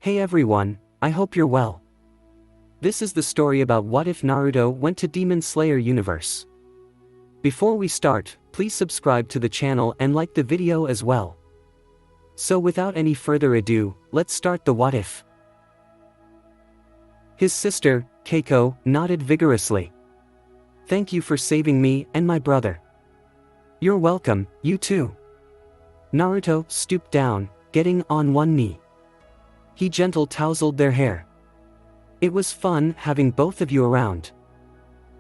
Hey everyone, I hope you're well. This is the story about what if Naruto went to Demon Slayer universe. Before we start, please subscribe to the channel and like the video as well. So without any further ado, let's start the what if. His sister, Keiko, nodded vigorously. Thank you for saving me and my brother. You're welcome, you too. Naruto stooped down, getting on one knee. He gentle tousled their hair. It was fun having both of you around.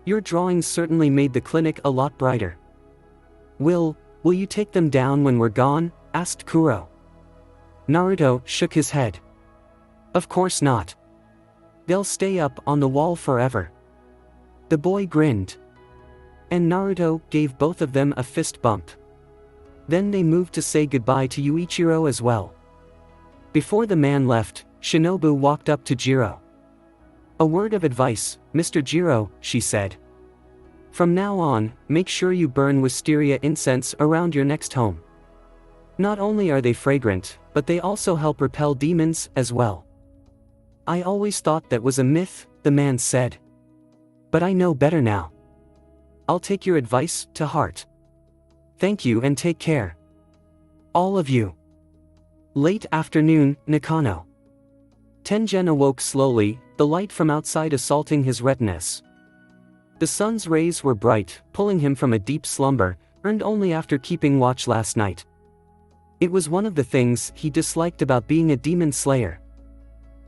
Your drawings certainly made the clinic a lot brighter. Will you take them down when we're gone? Asked Kuro. Naruto shook his head. Of course not. They'll stay up on the wall forever. The boy grinned. And Naruto gave both of them a fist bump. Then they moved to say goodbye to Yuichiro as well. Before the man left, Shinobu walked up to Jiro. A word of advice, Mr. Jiro, she said. From now on, make sure you burn wisteria incense around your next home. Not only are they fragrant, but they also help repel demons as well. I always thought that was a myth, the man said. But I know better now. I'll take your advice to heart. Thank you and take care. All of you. Late afternoon, Nakano. Tengen awoke slowly, the light from outside assaulting his retinas. The sun's rays were bright, pulling him from a deep slumber, earned only after keeping watch last night. It was one of the things he disliked about being a demon slayer.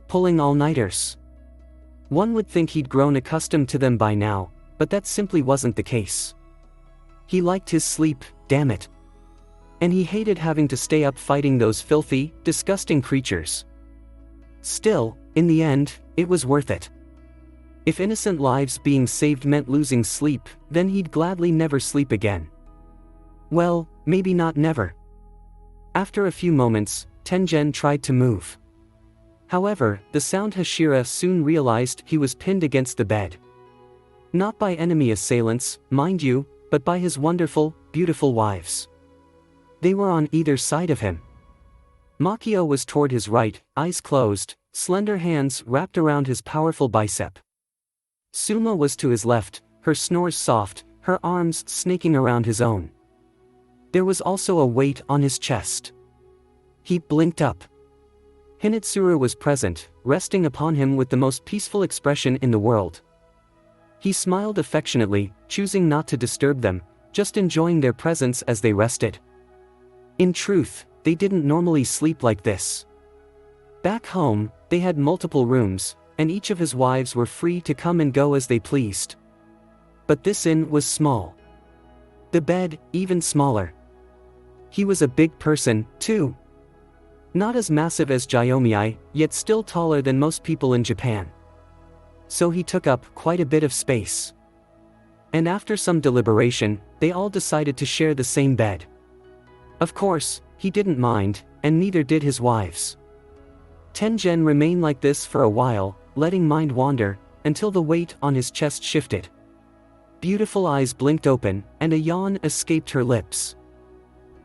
Pulling all-nighters. One would think he'd grown accustomed to them by now, but that simply wasn't the case. He liked his sleep, damn it. And he hated having to stay up fighting those filthy, disgusting creatures. Still, in the end, it was worth it. If innocent lives being saved meant losing sleep, then he'd gladly never sleep again. Well, maybe not never. After a few moments, Tengen tried to move. However, the sound Hashira soon realized he was pinned against the bed. Not by enemy assailants, mind you, but by his wonderful, beautiful wives. They were on either side of him. Makio was toward his right, eyes closed, slender hands wrapped around his powerful bicep. Suma was to his left, her snores soft, her arms snaking around his own. There was also a weight on his chest. He blinked up. Hinetsuru was present, resting upon him with the most peaceful expression in the world. He smiled affectionately, choosing not to disturb them, just enjoying their presence as they rested. In truth, they didn't normally sleep like this. Back home, they had multiple rooms, and each of his wives were free to come and go as they pleased. But this inn was small. The bed, even smaller. He was a big person, too. Not as massive as Gyomii, yet still taller than most people in Japan. So he took up quite a bit of space. And after some deliberation, they all decided to share the same bed. Of course, he didn't mind, and neither did his wives. Tengen remained like this for a while, letting mind wander, until the weight on his chest shifted. Beautiful eyes blinked open, and a yawn escaped her lips.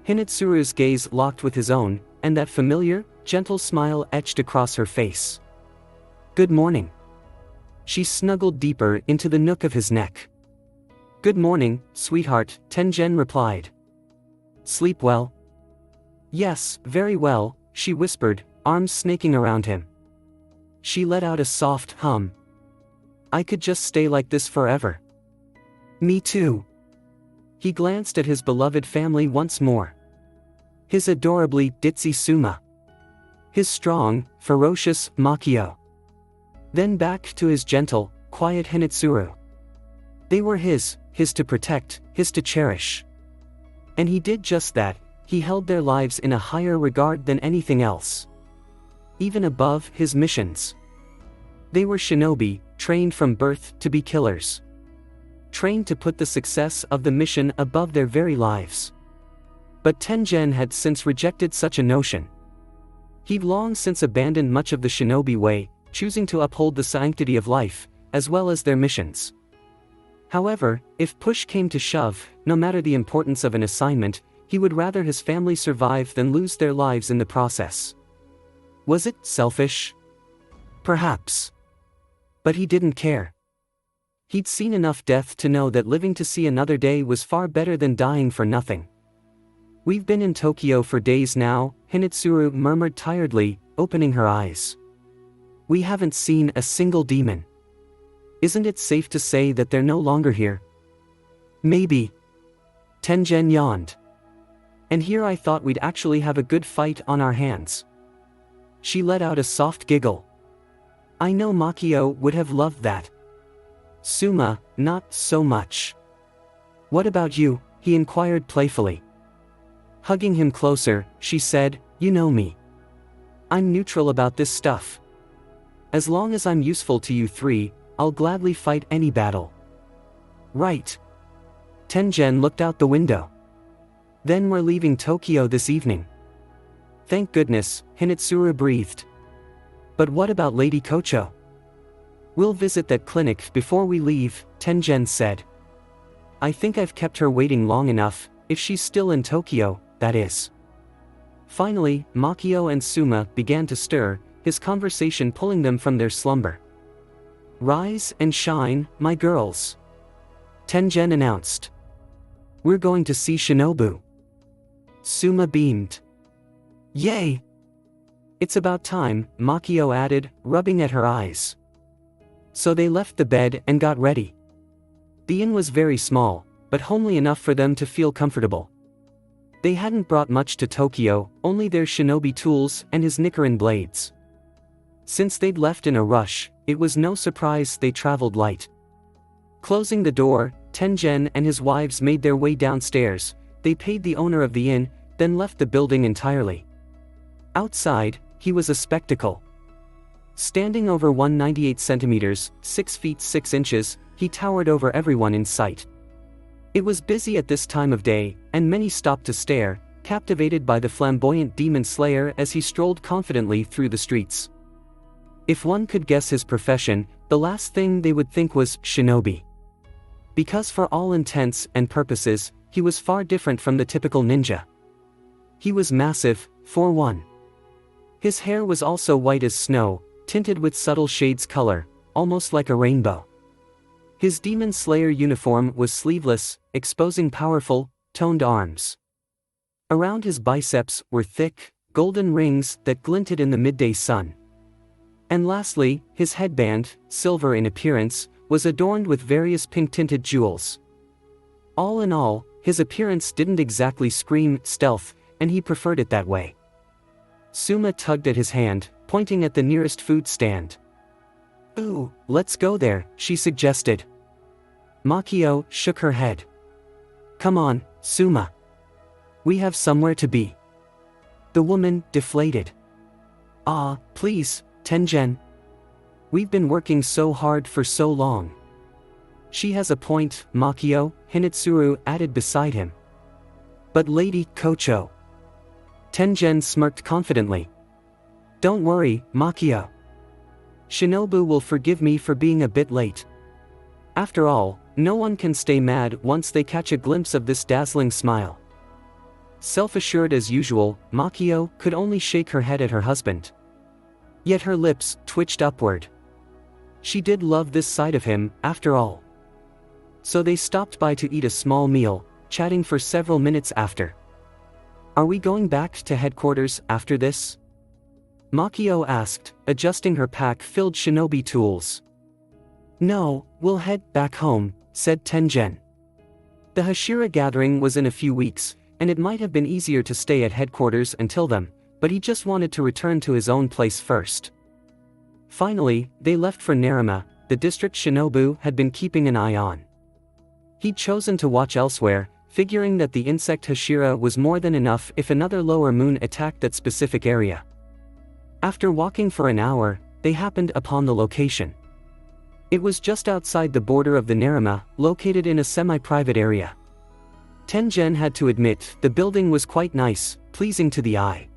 Hinetsuru's gaze locked with his own, and that familiar, gentle smile etched across her face. Good morning. She snuggled deeper into the nook of his neck. Good morning, sweetheart, Tengen replied. Sleep well? Yes, very well, she whispered, arms snaking around him. She let out a soft hum. I could just stay like this forever. Me too. He glanced at his beloved family once more. His adorably ditzy Suma. His strong, ferocious Makio. Then back to his gentle, quiet Hinetsuru. They were his to protect, his to cherish. And he did just that, he held their lives in a higher regard than anything else. Even above his missions. They were shinobi, trained from birth to be killers. Trained to put the success of the mission above their very lives. But Tengen had since rejected such a notion. He'd long since abandoned much of the shinobi way, choosing to uphold the sanctity of life, as well as their missions. However, if push came to shove, no matter the importance of an assignment, he would rather his family survive than lose their lives in the process. Was it selfish? Perhaps. But he didn't care. He'd seen enough death to know that living to see another day was far better than dying for nothing. We've been in Tokyo for days now, Hinitsuru murmured tiredly, opening her eyes. We haven't seen a single demon. Isn't it safe to say that they're no longer here? Maybe. Tengen yawned. And here I thought we'd actually have a good fight on our hands. She let out a soft giggle. I know Makio would have loved that. Suma, not so much. What about you? He inquired playfully. Hugging him closer, she said, you know me. I'm neutral about this stuff. As long as I'm useful to you three, I'll gladly fight any battle. Right. Tengen looked out the window. Then we're leaving Tokyo this evening. Thank goodness, Hinitsuru breathed. But what about Lady Kocho? We'll visit that clinic before we leave, Tengen said. I think I've kept her waiting long enough, if she's still in Tokyo, that is. Finally, Makio and Suma began to stir, his conversation pulling them from their slumber. Rise and shine, my girls. Tengen announced. We're going to see Shinobu. Suma beamed. Yay! It's about time, Makio added, rubbing at her eyes. So they left the bed and got ready. The inn was very small, but homely enough for them to feel comfortable. They hadn't brought much to Tokyo, only their shinobi tools and his Nichiren blades. Since they'd left in a rush, it was no surprise they traveled light. Closing the door, Tengen and his wives made their way downstairs. They paid the owner of the inn, then left the building entirely. Outside, he was a spectacle. Standing over 198 centimeters, 6 feet 6 inches, he towered over everyone in sight. It was busy at this time of day, and many stopped to stare, captivated by the flamboyant demon slayer as he strolled confidently through the streets. If one could guess his profession, the last thing they would think was shinobi. Because for all intents and purposes, he was far different from the typical ninja. He was massive, for one. His hair was also white as snow, tinted with subtle shades color, almost like a rainbow. His demon slayer uniform was sleeveless, exposing powerful, toned arms. Around his biceps were thick, golden rings that glinted in the midday sun. And lastly, his headband, silver in appearance, was adorned with various pink-tinted jewels. All in all, his appearance didn't exactly scream stealth, and he preferred it that way. Suma tugged at his hand, pointing at the nearest food stand. Ooh, let's go there, she suggested. Makio shook her head. Come on, Suma. We have somewhere to be. The woman deflated. Ah, please, Tengen. We've been working so hard for so long. She has a point, Makio, Hinitsuru added beside him. But Lady Kocho. Tengen smirked confidently. Don't worry, Makio. Shinobu will forgive me for being a bit late. After all, no one can stay mad once they catch a glimpse of this dazzling smile. Self-assured as usual, Makio could only shake her head at her husband. Yet her lips twitched upward. She did love this side of him, after all. So they stopped by to eat a small meal, chatting for several minutes after. Are we going back to headquarters after this? Makio asked, adjusting her pack-filled shinobi tools. No, we'll head back home, said Tengen. The Hashira gathering was in a few weeks, and it might have been easier to stay at headquarters until then, but he just wanted to return to his own place first. Finally, they left for Narima, the district Shinobu had been keeping an eye on. He'd chosen to watch elsewhere, figuring that the insect Hashira was more than enough if another lower moon attacked that specific area. After walking for an hour, they happened upon the location. It was just outside the border of the Narima, located in a semi-private area. Tengen had to admit the building was quite nice, pleasing to the eye.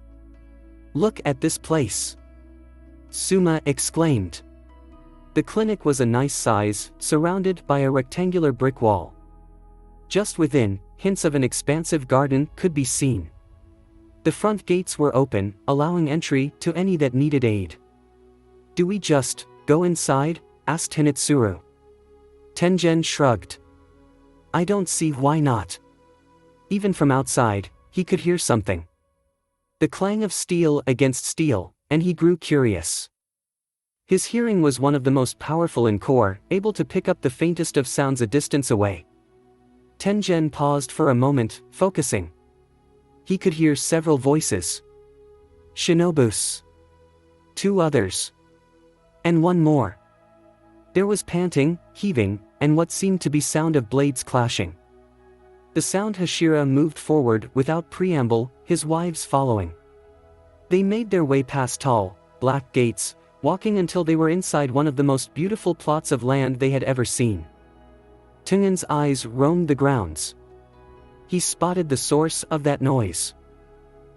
Look at this place! Suma exclaimed. The clinic was a nice size, surrounded by a rectangular brick wall. Just within, hints of an expansive garden could be seen. The front gates were open, allowing entry to any that needed aid. Do we just go inside? Asked Hinitsuru. Tengen shrugged. I don't see why not. Even from outside, he could hear something. The clang of steel against steel, and he grew curious. His hearing was one of the most powerful in core, able to pick up the faintest of sounds a distance away. Tengen paused for a moment, focusing. He could hear several voices. Shinobu's. 2 others. And 1 more. There was panting, heaving, and what seemed to be sound of blades clashing. The sound Hashira moved forward without preamble, his wives following. They made their way past tall, black gates, walking until they were inside one of the most beautiful plots of land they had ever seen. Tengen's eyes roamed the grounds. He spotted the source of that noise.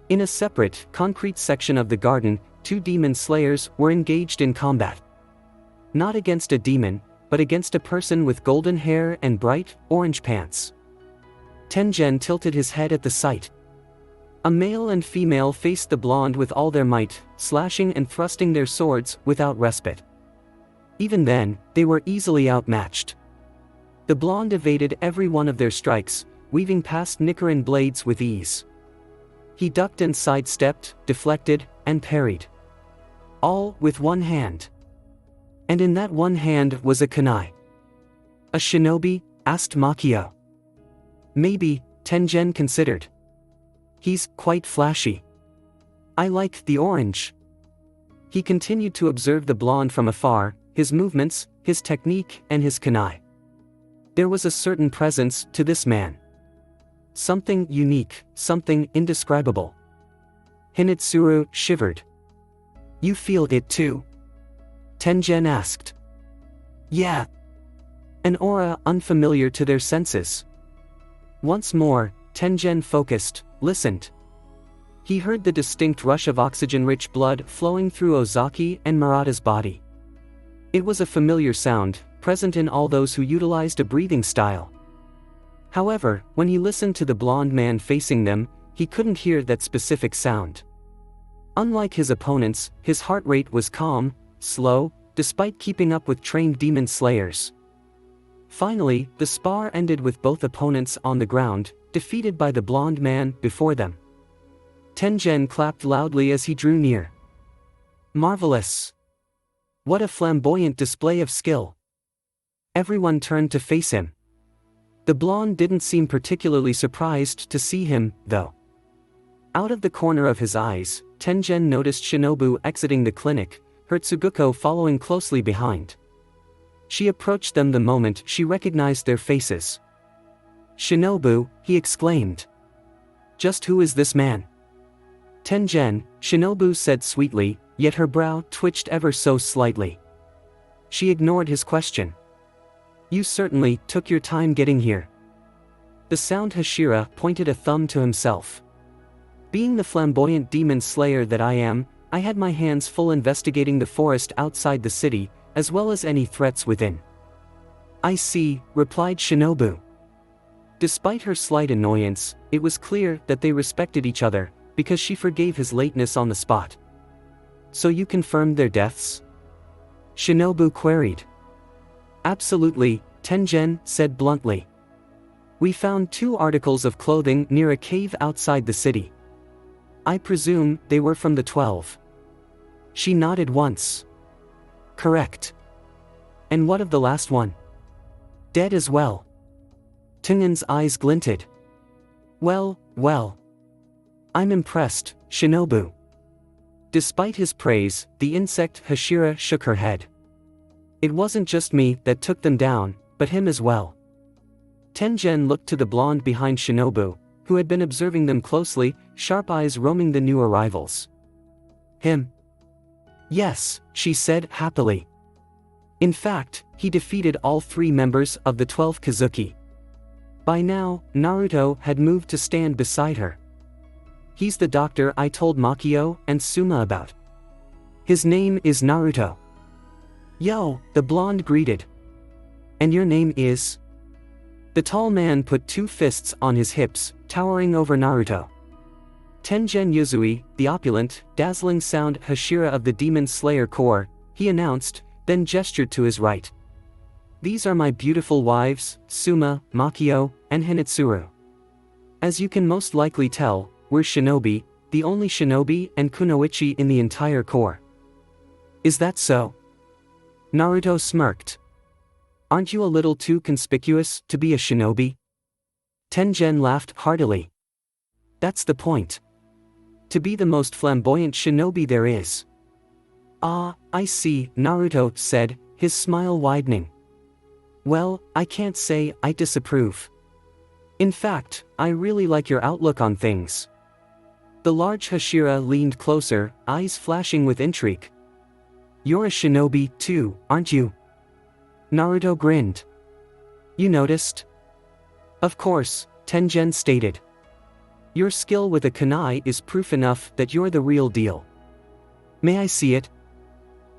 In a separate, concrete section of the garden, 2 demon slayers were engaged in combat. Not against a demon, but against a person with golden hair and bright, orange pants. Tengen tilted his head at the sight. A male and female faced the blonde with all their might, slashing and thrusting their swords without respite. Even then, they were easily outmatched. The blonde evaded every one of their strikes, weaving past Nichiren blades with ease. He ducked and sidestepped, deflected, and parried. All with one hand. And in that one hand was a kunai. A shinobi? Asked Makio. Maybe, Tengen considered. He's quite flashy. I like the orange. He continued to observe the blonde from afar, his movements, his technique, and his kunai. There was a certain presence to this man. Something unique, something indescribable. Hinitsuru shivered. You feel it too? Tengen asked. Yeah. An aura unfamiliar to their senses. Once more, Tengen focused, listened. He heard the distinct rush of oxygen-rich blood flowing through Ozaki and Murata's body. It was a familiar sound, present in all those who utilized a breathing style. However, when he listened to the blonde man facing them, he couldn't hear that specific sound. Unlike his opponents, his heart rate was calm, slow, despite keeping up with trained demon slayers. Finally, the spar ended with both opponents on the ground, defeated by the blonde man before them. Tengen clapped loudly as he drew near. Marvelous! What a flamboyant display of skill! Everyone turned to face him. The blonde didn't seem particularly surprised to see him, though. Out of the corner of his eyes, Tengen noticed Shinobu exiting the clinic, her Tsuguko following closely behind. She approached them the moment she recognized their faces. Shinobu, he exclaimed. Just who is this man? Tengen, Shinobu said sweetly, yet her brow twitched ever so slightly. She ignored his question. You certainly took your time getting here. The sound Hashira pointed a thumb to himself. Being the flamboyant demon slayer that I am, I had my hands full investigating the forest outside the city, as well as any threats within. I see, replied Shinobu. Despite her slight annoyance, it was clear that they respected each other, because she forgave his lateness on the spot. So you confirmed their deaths? Shinobu queried. Absolutely, Tengen said bluntly. We found 2 articles of clothing near a cave outside the city. I presume they were from the 12. She nodded once. Correct. And what of the last one? Dead as well. Tengen's eyes glinted. Well. I'm impressed, Shinobu. Despite his praise, the insect Hashira shook her head. It wasn't just me that took them down, but him as well. Tengen looked to the blonde behind Shinobu, who had been observing them closely, sharp eyes roaming the new arrivals. Him? Yes, she said happily. In fact, he defeated all 3 members of the 12 Kazuki. By now, Naruto had moved to stand beside her. He's the doctor I told Makio and Suma about. His name is Naruto. Yo, the blonde greeted. And your name is? The tall man put 2 fists on his hips, towering over Naruto. Tengen Yuzui, the opulent, dazzling sound Hashira of the Demon Slayer Corps, he announced, then gestured to his right. These are my beautiful wives, Suma, Makio, and Hinitsuru. As you can most likely tell, we're shinobi, the only shinobi and kunoichi in the entire corps. Is that so? Naruto smirked. Aren't you a little too conspicuous to be a shinobi? Tengen laughed heartily. That's the point. To be the most flamboyant shinobi there is. Ah, I see, Naruto said, his smile widening. Well, I can't say I disapprove. In fact, I really like your outlook on things. The large Hashira leaned closer, eyes flashing with intrigue. You're a shinobi, too, aren't you? Naruto grinned. You noticed? Of course, Tengen stated. Your skill with a kunai is proof enough that you're the real deal. May I see it?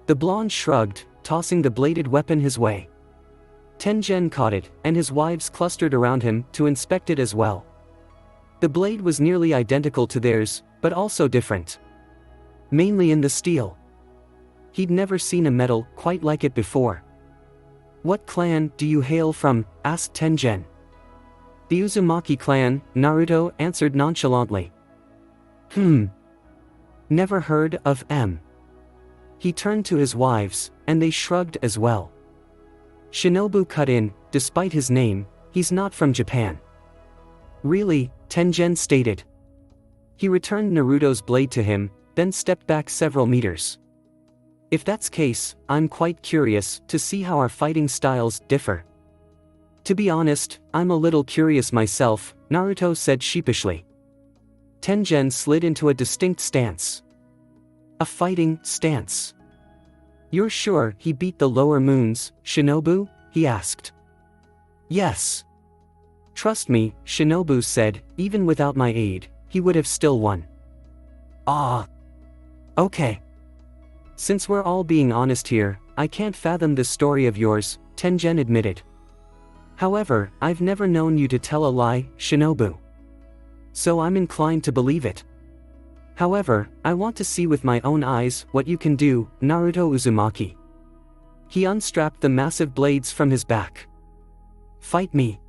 The blonde shrugged, tossing the bladed weapon his way. Tengen caught it, and his wives clustered around him to inspect it as well. The blade was nearly identical to theirs, but also different. Mainly in the steel. He'd never seen a metal quite like it before. What clan do you hail from? Asked Tengen. The Uzumaki clan, Naruto answered nonchalantly. Never heard of M. He turned to his wives, and they shrugged as well. Shinobu cut in, despite his name, he's not from Japan. Really, Tengen stated. He returned Naruto's blade to him, then stepped back several meters. If that's case, I'm quite curious to see how our fighting styles differ. To be honest, I'm a little curious myself, Naruto said sheepishly. Tengen slid into a distinct stance. A fighting stance. You're sure he beat the lower moons, Shinobu? He asked. Yes. Trust me, Shinobu said, even without my aid, he would have still won. Ah. Okay. Since we're all being honest here, I can't fathom this story of yours, Tengen admitted. However, I've never known you to tell a lie, Shinobu. So I'm inclined to believe it. However, I want to see with my own eyes what you can do, Naruto Uzumaki. He unstrapped the massive blades from his back. Fight me.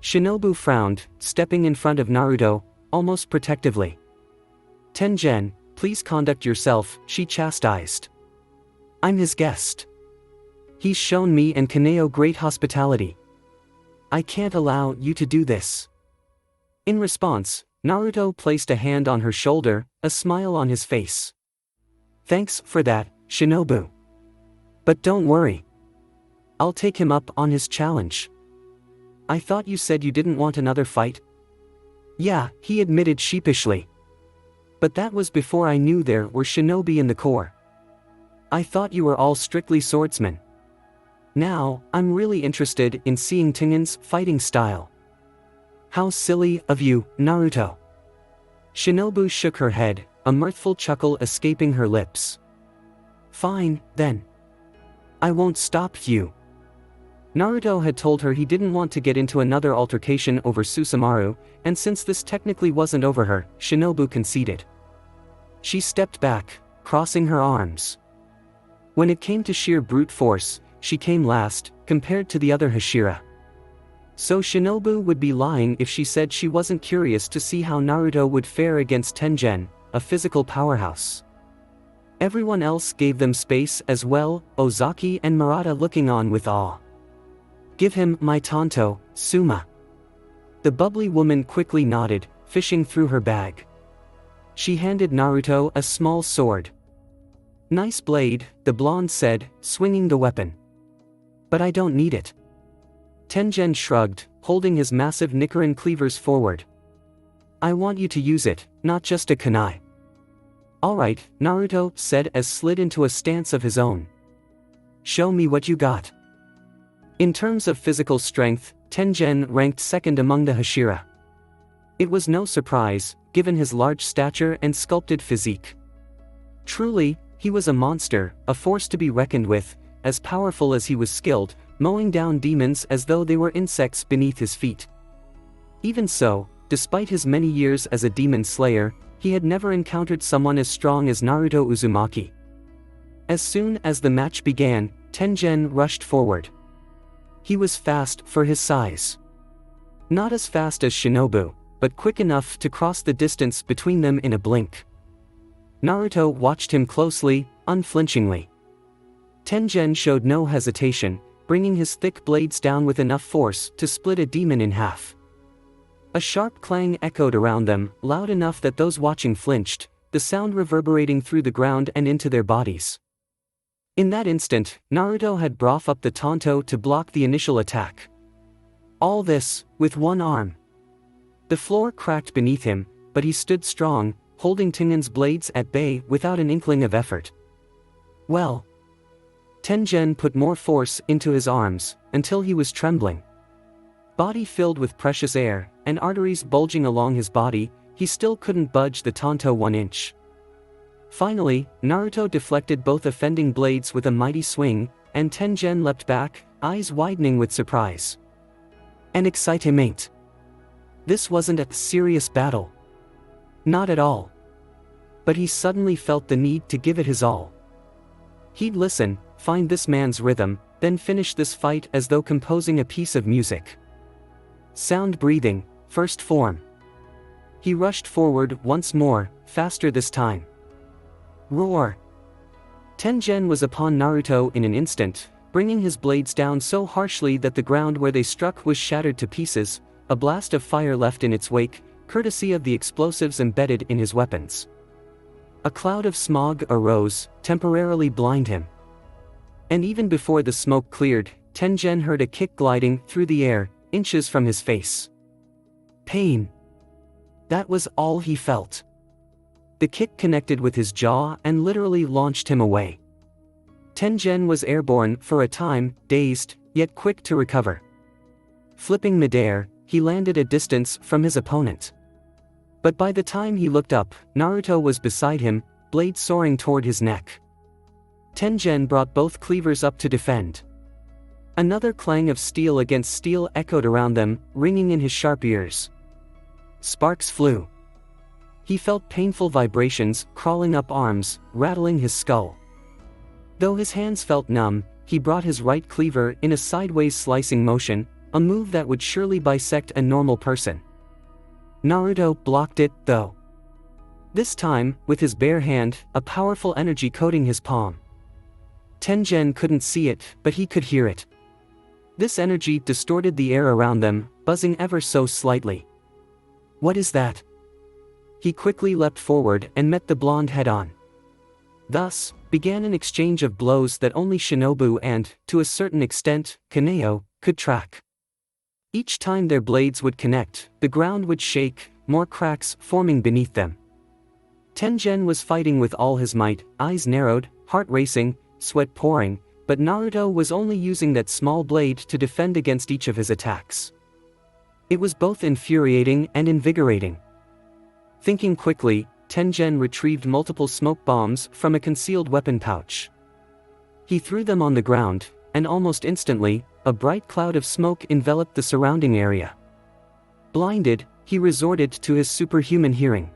Shinobu frowned, stepping in front of Naruto, almost protectively. Tengen, please conduct yourself, she chastised. I'm his guest. He's shown me and Kaneo great hospitality. I can't allow you to do this. In response, Naruto placed a hand on her shoulder, a smile on his face. Thanks for that, Shinobu. But don't worry. I'll take him up on his challenge. I thought you said you didn't want another fight? Yeah, he admitted sheepishly. But that was before I knew there were shinobi in the corps. I thought you were all strictly swordsmen. Now, I'm really interested in seeing Tengen's fighting style. How silly of you, Naruto. Shinobu shook her head, a mirthful chuckle escaping her lips. Fine, then. I won't stop you. Naruto had told her he didn't want to get into another altercation over Susumaru, and since this technically wasn't over her, Shinobu conceded. She stepped back, crossing her arms. When it came to sheer brute force, she came last, compared to the other Hashira. So Shinobu would be lying if she said she wasn't curious to see how Naruto would fare against Tengen, a physical powerhouse. Everyone else gave them space as well, Ozaki and Murata looking on with awe. Give him my tanto, Suma. The bubbly woman quickly nodded, fishing through her bag. She handed Naruto a small sword. Nice blade, the blonde said, swinging the weapon. But I don't need it. Tengen shrugged, holding his massive Nichiren cleavers forward. I want you to use it, not just a kunai. Alright, Naruto said as slid into a stance of his own. Show me what you got. In terms of physical strength, Tengen ranked second among the Hashira. It was no surprise, given his large stature and sculpted physique. Truly, he was a monster, a force to be reckoned with, as powerful as he was skilled, mowing down demons as though they were insects beneath his feet. Even so, despite his many years as a demon slayer, he had never encountered someone as strong as Naruto Uzumaki. As soon as the match began, Tengen rushed forward. He was fast for his size. Not as fast as Shinobu, but quick enough to cross the distance between them in a blink. Naruto watched him closely, unflinchingly. Tengen showed no hesitation, bringing his thick blades down with enough force to split a demon in half. A sharp clang echoed around them, loud enough that those watching flinched, the sound reverberating through the ground and into their bodies. In that instant, Naruto had brought up the Tanto to block the initial attack. All this, with one arm. The floor cracked beneath him, but he stood strong, holding Tengen's blades at bay without an inkling of effort. Well. Tengen put more force into his arms, until he was trembling. Body filled with precious air, and arteries bulging along his body, he still couldn't budge the Tanto 1 inch. Finally, Naruto deflected both offending blades with a mighty swing, and Tengen leapt back, eyes widening with surprise. And excitement. This wasn't a serious battle. Not at all. But he suddenly felt the need to give it his all. He'd listen, find this man's rhythm, then finish this fight as though composing a piece of music. Sound breathing, first form. He rushed forward once more, faster this time. Roar! Tengen was upon Naruto in an instant, bringing his blades down so harshly that the ground where they struck was shattered to pieces, a blast of fire left in its wake, courtesy of the explosives embedded in his weapons. A cloud of smog arose, temporarily blind him. And even before the smoke cleared, Tengen heard a kick gliding through the air, inches from his face. Pain. That was all he felt. The kick connected with his jaw and literally launched him away. Tengen was airborne for a time, dazed, yet quick to recover. Flipping midair, he landed a distance from his opponent. But by the time he looked up, Naruto was beside him, blade soaring toward his neck. Tengen brought both cleavers up to defend. Another clang of steel against steel echoed around them, ringing in his sharp ears. Sparks flew. He felt painful vibrations crawling up arms, rattling his skull. Though his hands felt numb, he brought his right cleaver in a sideways slicing motion, a move that would surely bisect a normal person. Naruto blocked it, though. This time, with his bare hand, a powerful energy coating his palm. Tengen couldn't see it, but he could hear it. This energy distorted the air around them, buzzing ever so slightly. What is that? He quickly leapt forward and met the blonde head-on. Thus, began an exchange of blows that only Shinobu and, to a certain extent, Kaneo, could track. Each time their blades would connect, the ground would shake, more cracks forming beneath them. Tengen was fighting with all his might, eyes narrowed, heart racing, sweat pouring, but Naruto was only using that small blade to defend against each of his attacks. It was both infuriating and invigorating. Thinking quickly, Tengen retrieved multiple smoke bombs from a concealed weapon pouch. He threw them on the ground, and almost instantly, a bright cloud of smoke enveloped the surrounding area. Blinded, he resorted to his superhuman hearing.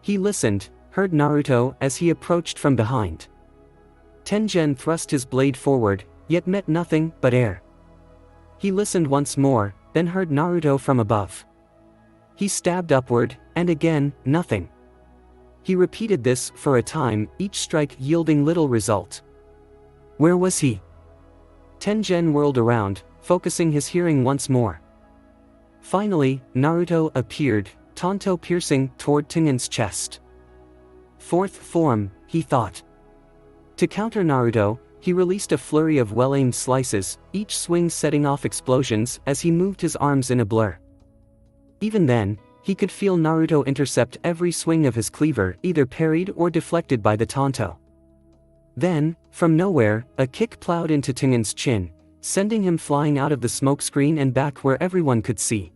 He listened, heard Naruto as he approached from behind. Tengen thrust his blade forward, yet met nothing but air. He listened once more, then heard Naruto from above. He stabbed upward, and again, nothing. He repeated this for a time, each strike yielding little result. Where was he? Tengen whirled around, focusing his hearing once more. Finally, Naruto appeared, Tanto piercing toward Tengen's chest. Fourth form, he thought. To counter Naruto, he released a flurry of well-aimed slices, each swing setting off explosions as he moved his arms in a blur. Even then, he could feel Naruto intercept every swing of his cleaver, either parried or deflected by the Tanto. Then, from nowhere, a kick plowed into Tengen's chin, sending him flying out of the smoke screen and back where everyone could see.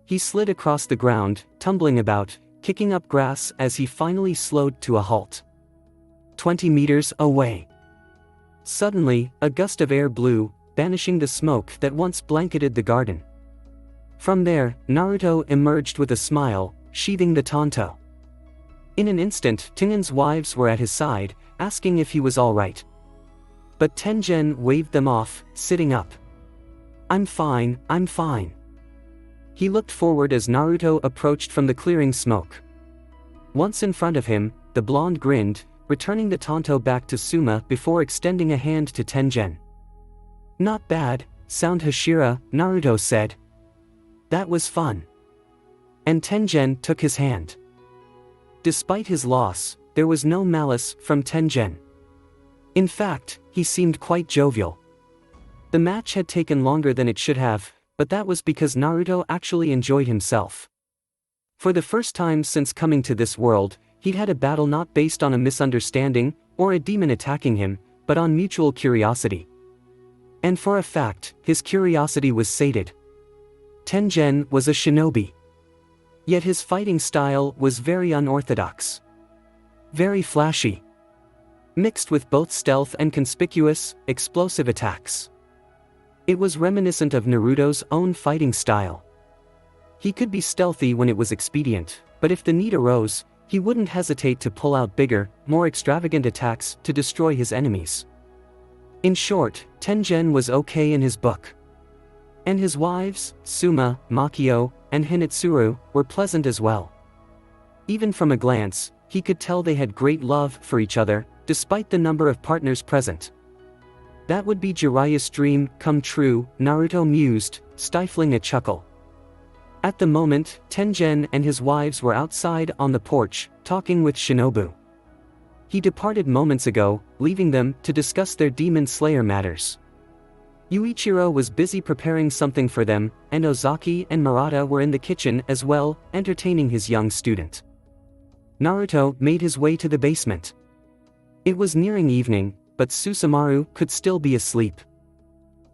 He slid across the ground, tumbling about, kicking up grass as he finally slowed to a halt. 20 meters away. Suddenly, a gust of air blew, banishing the smoke that once blanketed the garden. From there, Naruto emerged with a smile, sheathing the Tanto. In an instant, Tengen's wives were at his side, asking if he was alright. But Tengen waved them off, sitting up. I'm fine, I'm fine. He looked forward as Naruto approached from the clearing smoke. Once in front of him, the blonde grinned, returning the tanto back to Suma before extending a hand to Tengen. Not bad, sound Hashira, Naruto said. That was fun. And Tengen took his hand. Despite his loss, there was no malice from Tengen. In fact, he seemed quite jovial. The match had taken longer than it should have, but that was because Naruto actually enjoyed himself. For the first time since coming to this world, he'd had a battle not based on a misunderstanding, or a demon attacking him, but on mutual curiosity. And for a fact, his curiosity was sated. Tengen was a shinobi. Yet his fighting style was very unorthodox. Very flashy. Mixed with both stealth and conspicuous, explosive attacks. It was reminiscent of Naruto's own fighting style. He could be stealthy when it was expedient, but if the need arose, he wouldn't hesitate to pull out bigger, more extravagant attacks to destroy his enemies. In short, Tengen was okay in his book. And his wives, Suma, Makio, and Hinetsuru, were pleasant as well. Even from a glance, he could tell they had great love for each other, despite the number of partners present. That would be Jiraiya's dream come true, Naruto mused, stifling a chuckle. At the moment, Tengen and his wives were outside on the porch, talking with Shinobu. He departed moments ago, leaving them to discuss their demon slayer matters. Yuichiro was busy preparing something for them, and Ozaki and Murata were in the kitchen as well, entertaining his young student. Naruto made his way to the basement. It was nearing evening, but Susumaru could still be asleep.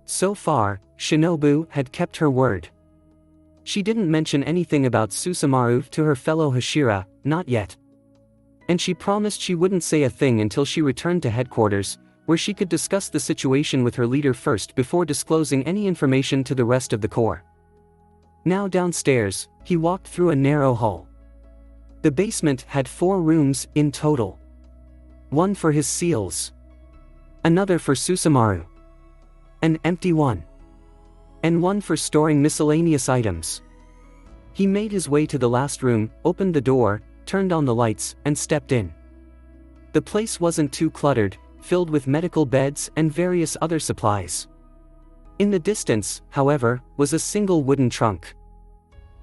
So far, Shinobu had kept her word. She didn't mention anything about Susumaru to her fellow Hashira, not yet. And she promised she wouldn't say a thing until she returned to headquarters, where she could discuss the situation with her leader first before disclosing any information to the rest of the corps. Now downstairs, he walked through a narrow hall. The basement had 4 rooms in total. One for his seals. Another for Susumaru. An empty one. And one for storing miscellaneous items. He made his way to the last room, opened the door, turned on the lights, and stepped in. The place wasn't too cluttered, filled with medical beds and various other supplies. In the distance, however, was a single wooden trunk.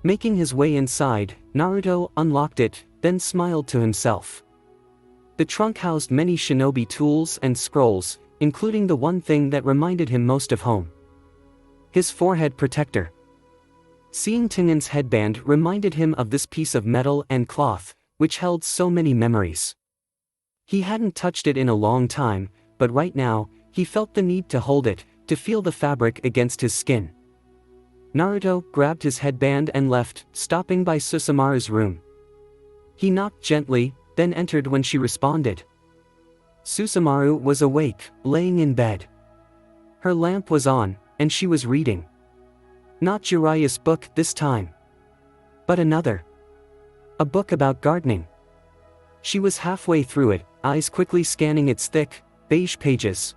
Making his way inside, Naruto unlocked it, then smiled to himself. The trunk housed many shinobi tools and scrolls, including the one thing that reminded him most of home. His forehead protector. Seeing Tengen's headband reminded him of this piece of metal and cloth, which held so many memories. He hadn't touched it in a long time, but right now, he felt the need to hold it, to feel the fabric against his skin. Naruto grabbed his headband and left, stopping by Susumaru's room. He knocked gently, then entered when she responded. Susumaru was awake, laying in bed. Her lamp was on, and she was reading. Not Jiraiya's book this time. But another. A book about gardening. She was halfway through it, eyes quickly scanning its thick, beige pages.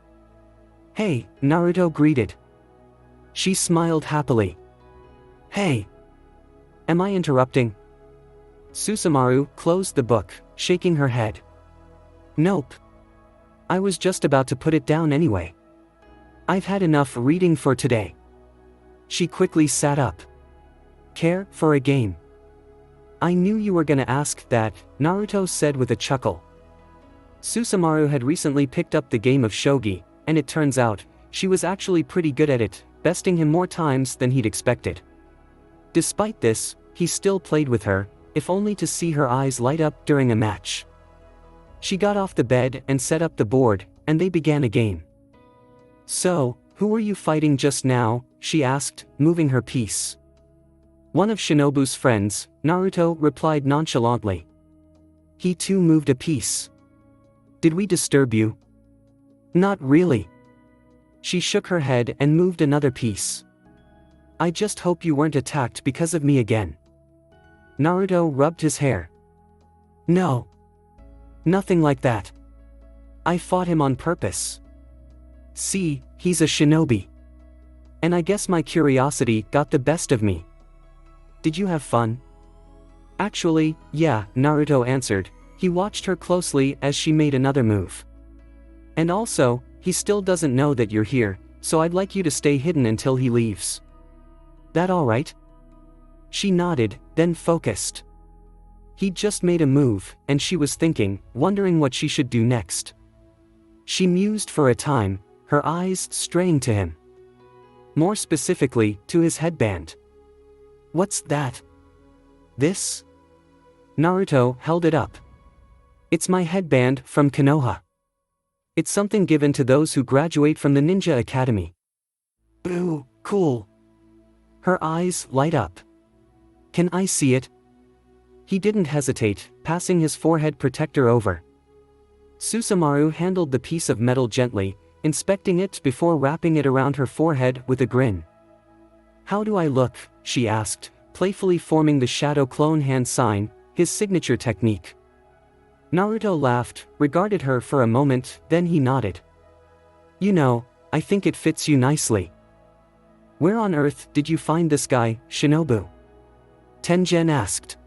"Hey," Naruto greeted. She smiled happily. "Hey. Am I interrupting?" Susumaru closed the book, shaking her head. "Nope. I was just about to put it down anyway. I've had enough reading for today." She quickly sat up. "Care for a game?" "I knew you were gonna ask that," Naruto said with a chuckle. Susumaru had recently picked up the game of shogi, and it turns out, she was actually pretty good at it, besting him more times than he'd expected. Despite this, he still played with her, if only to see her eyes light up during a match. She got off the bed and set up the board, and they began a game. "So, who were you fighting just now?" she asked, moving her piece. "One of Shinobu's friends," Naruto replied nonchalantly. He too moved a piece. "Did we disturb you?" "Not really." She shook her head and moved another piece. "I just hope you weren't attacked because of me again." Naruto rubbed his hair. "No. Nothing like that. I fought him on purpose. See, he's a shinobi. And I guess my curiosity got the best of me. Did you have fun? Actually, yeah, Naruto answered. He watched her closely as she made another move. And also, he still doesn't know that you're here, so I'd like you to stay hidden until he leaves. That alright? She nodded, then focused. He'd just made a move, and she was thinking, wondering what she should do next. She mused for a time, her eyes straying to him. More specifically, to his headband. What's that? This? Naruto held it up. It's my headband from Konoha. It's something given to those who graduate from the Ninja Academy. Ooh, cool. Her eyes light up. Can I see it? He didn't hesitate, passing his forehead protector over. Susumaru handled the piece of metal gently, inspecting it before wrapping it around her forehead with a grin. How do I look? She asked, playfully forming the shadow clone hand sign, his signature technique. Naruto laughed, regarded her for a moment, then he nodded. You know, I think it fits you nicely. Where on earth did you find this guy, Shinobu? Tengen asked.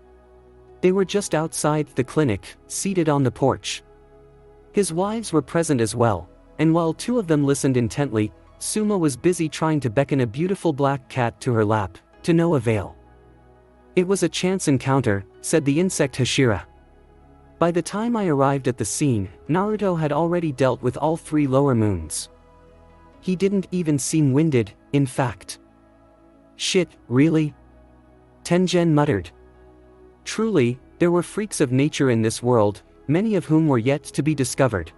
They were just outside the clinic, seated on the porch. His wives were present as well, and while two of them listened intently, Suma was busy trying to beckon a beautiful black cat to her lap, to no avail. It was a chance encounter, said the insect Hashira. By the time I arrived at the scene, Naruto had already dealt with all 3 lower moons. He didn't even seem winded, in fact. Shit, really? Tengen muttered. Truly, there were freaks of nature in this world, many of whom were yet to be discovered.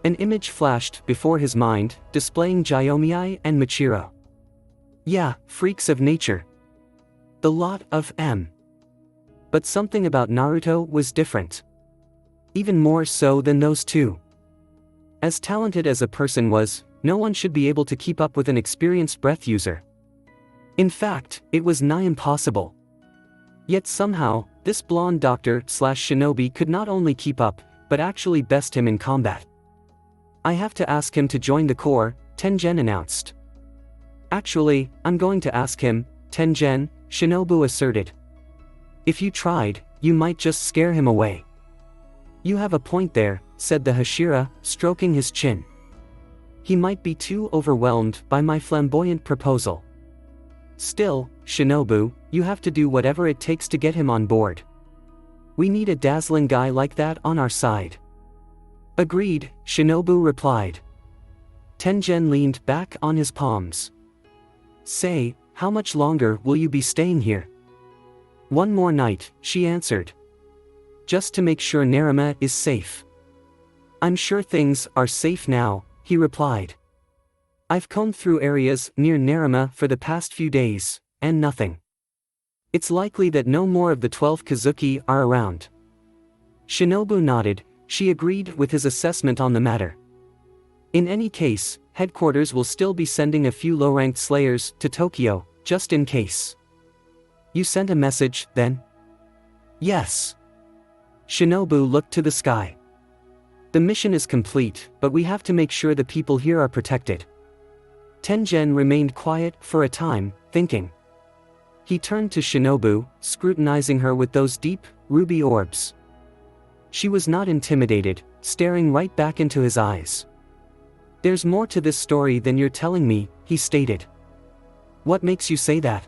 An image flashed before his mind, displaying Gyomii and Michiro. Yeah, freaks of nature. The lot of them. But something about Naruto was different. Even more so than those two. As talented as a person was, no one should be able to keep up with an experienced breath user. In fact, it was nigh impossible. Yet somehow, this blonde doctor/shinobi could not only keep up, but actually best him in combat. I have to ask him to join the Corps, Tengen announced. Actually, I'm going to ask him, Tengen, Shinobu asserted. If you tried, you might just scare him away. You have a point there, said the Hashira, stroking his chin. He might be too overwhelmed by my flamboyant proposal. Still, Shinobu, you have to do whatever it takes to get him on board. We need a dazzling guy like that on our side. Agreed, Shinobu replied. Tengen leaned back on his palms. Say, how much longer will you be staying here? One more night, she answered. Just to make sure Nerima is safe. I'm sure things are safe now, he replied. I've combed through areas near Nerima for the past few days, and nothing. It's likely that no more of the 12 Kazuki are around. Shinobu nodded, she agreed with his assessment on the matter. In any case, headquarters will still be sending a few low-ranked slayers to Tokyo, just in case. You sent a message, then? Yes. Shinobu looked to the sky. The mission is complete, but we have to make sure the people here are protected. Tengen remained quiet for a time, thinking. He turned to Shinobu, scrutinizing her with those deep, ruby orbs. She was not intimidated, staring right back into his eyes. There's more to this story than you're telling me, he stated. What makes you say that?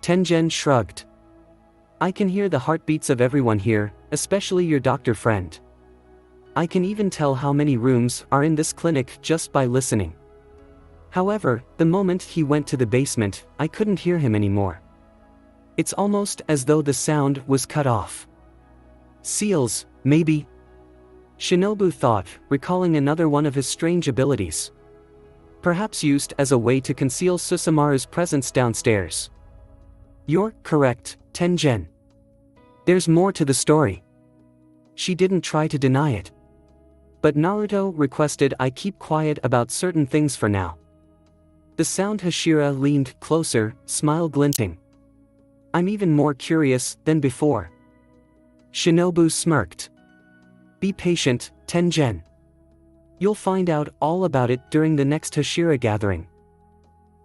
Tengen shrugged. I can hear the heartbeats of everyone here, especially your doctor friend. I can even tell how many rooms are in this clinic just by listening. However, the moment he went to the basement, I couldn't hear him anymore. It's almost as though the sound was cut off. Seals, maybe? Shinobu thought, recalling another one of his strange abilities. Perhaps used as a way to conceal Susumaru's presence downstairs. You're correct, Tengen. There's more to the story. She didn't try to deny it. But Naruto requested I keep quiet about certain things for now. The sound Hashira leaned closer, smile glinting. I'm even more curious than before. Shinobu smirked. Be patient, Tengen. You'll find out all about it during the next Hashira gathering.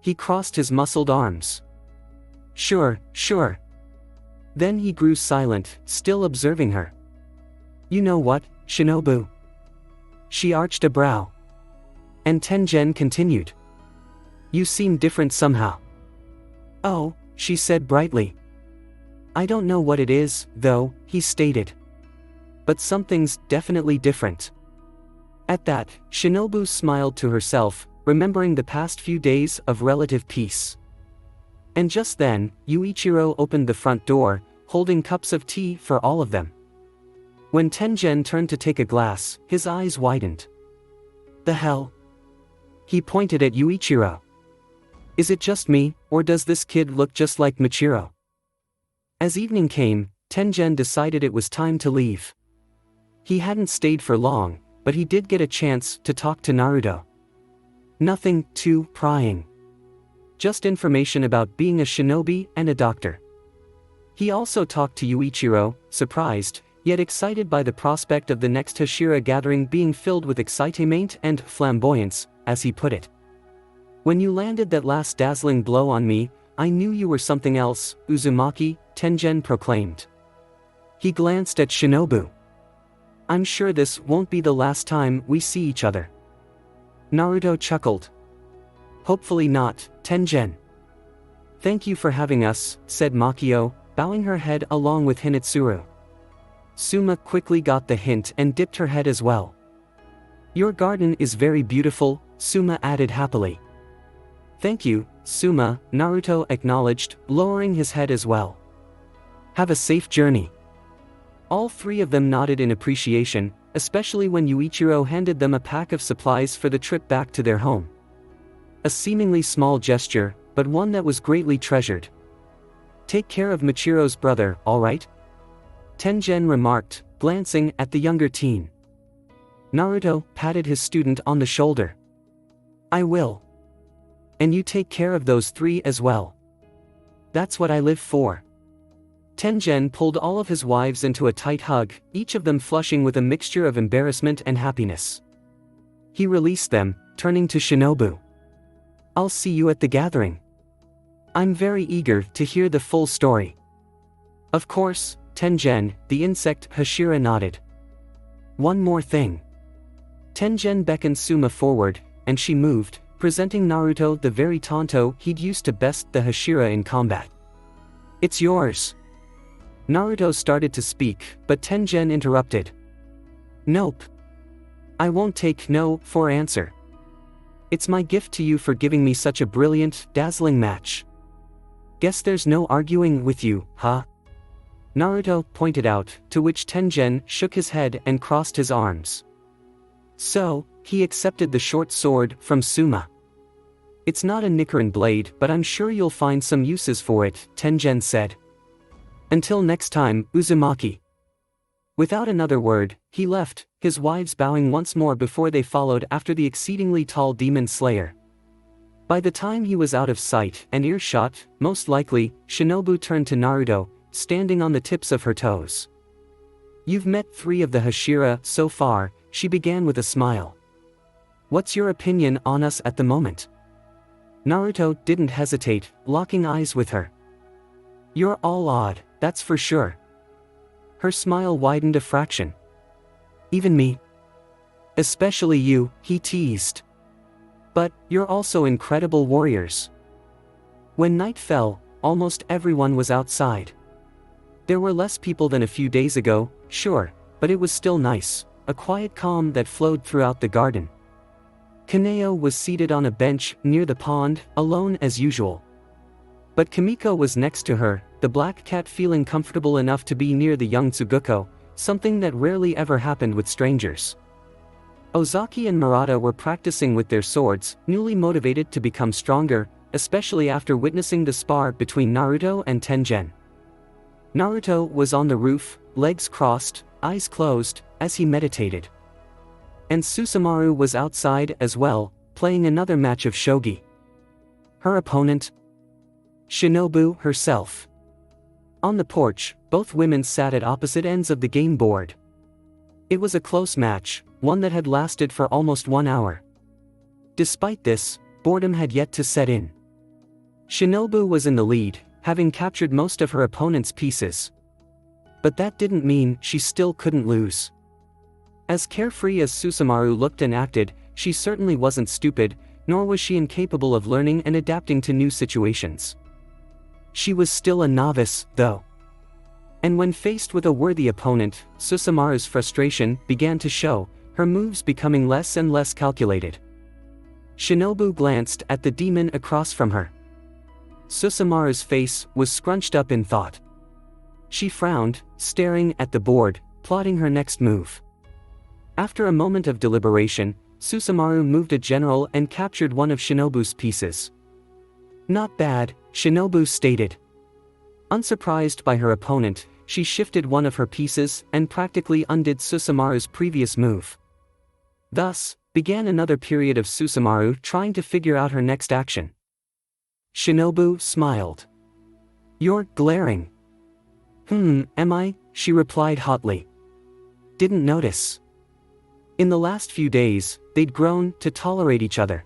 He crossed his muscled arms. Sure, sure. Then he grew silent, still observing her. You know what, Shinobu? She arched a brow. And Tengen continued. You seem different somehow. Oh, she said brightly. I don't know what it is, though, he stated. But something's definitely different. At that, Shinobu smiled to herself, remembering the past few days of relative peace. And just then, Yuichiro opened the front door, holding cups of tea for all of them. When Tengen turned to take a glass, his eyes widened. The hell? He pointed at Yuichiro. Is it just me, or does this kid look just like Michiro? As evening came, Tengen decided it was time to leave. He hadn't stayed for long, but he did get a chance to talk to Naruto. Nothing too prying. Just information about being a shinobi and a doctor. He also talked to Yuichiro, surprised, yet excited by the prospect of the next Hashira gathering being filled with excitement and flamboyance, as he put it. When you landed that last dazzling blow on me, I knew you were something else, Uzumaki, Tengen proclaimed. He glanced at Shinobu. I'm sure this won't be the last time we see each other. Naruto chuckled. Hopefully not, Tengen. Thank you for having us, said Makio, bowing her head along with Hinetsuru. Suma quickly got the hint and dipped her head as well. Your garden is very beautiful, Suma added happily. Thank you, Suma, Naruto acknowledged, lowering his head as well. Have a safe journey. All three of them nodded in appreciation, especially when Yuichiro handed them a pack of supplies for the trip back to their home. A seemingly small gesture, but one that was greatly treasured. Take care of Michiro's brother, alright? Tengen remarked, glancing at the younger teen. Naruto patted his student on the shoulder. I will. And you take care of those three as well. That's what I live for. Tengen pulled all of his wives into a tight hug, each of them flushing with a mixture of embarrassment and happiness. He released them, turning to Shinobu. I'll see you at the gathering. I'm very eager to hear the full story. Of course, Tengen, the insect Hashira nodded. One more thing. Tengen beckoned Suma forward, and she moved, presenting Naruto the very tanto he'd used to best the Hashira in combat. It's yours. Naruto started to speak, but Tengen interrupted. Nope. I won't take no for answer. It's my gift to you for giving me such a brilliant, dazzling match. Guess there's no arguing with you, huh? Naruto pointed out, to which Tengen shook his head and crossed his arms. So, he accepted the short sword from Suma. It's not a Nikarin blade, but I'm sure you'll find some uses for it, Tengen said. Until next time, Uzumaki. Without another word, he left, his wives bowing once more before they followed after the exceedingly tall demon slayer. By the time he was out of sight and earshot, most likely, Shinobu turned to Naruto, standing on the tips of her toes. You've met three of the Hashira so far, she began with a smile. What's your opinion on us at the moment? Naruto didn't hesitate, locking eyes with her. You're all odd, that's for sure. Her smile widened a fraction. Even me? Especially you, he teased. But, you're also incredible warriors. When night fell, almost everyone was outside. There were less people than a few days ago, sure, but it was still nice, a quiet calm that flowed throughout the garden. Kaneo was seated on a bench near the pond, alone as usual. But Kimiko was next to her, the black cat feeling comfortable enough to be near the young Tsuguko, something that rarely ever happened with strangers. Ozaki and Murata were practicing with their swords, newly motivated to become stronger, especially after witnessing the spar between Naruto and Tengen. Naruto was on the roof, legs crossed, eyes closed, as he meditated. And Susumaru was outside as well, playing another match of shogi. Her opponent? Shinobu herself. On the porch, both women sat at opposite ends of the game board. It was a close match, one that had lasted for almost 1 hour. Despite this, boredom had yet to set in. Shinobu was in the lead, having captured most of her opponent's pieces. But that didn't mean she still couldn't lose. As carefree as Susumaru looked and acted, she certainly wasn't stupid, nor was she incapable of learning and adapting to new situations. She was still a novice, though. And when faced with a worthy opponent, Susumaru's frustration began to show, her moves becoming less and less calculated. Shinobu glanced at the demon across from her. Susumaru's face was scrunched up in thought. She frowned, staring at the board, plotting her next move. After a moment of deliberation, Susumaru moved a general and captured one of Shinobu's pieces. "Not bad," Shinobu stated. Unsurprised by her opponent, she shifted one of her pieces and practically undid Susumaru's previous move. Thus, began another period of Susumaru trying to figure out her next action. Shinobu smiled. "You're glaring." Am I?" she replied hotly. "Didn't notice." In the last few days, they'd grown to tolerate each other.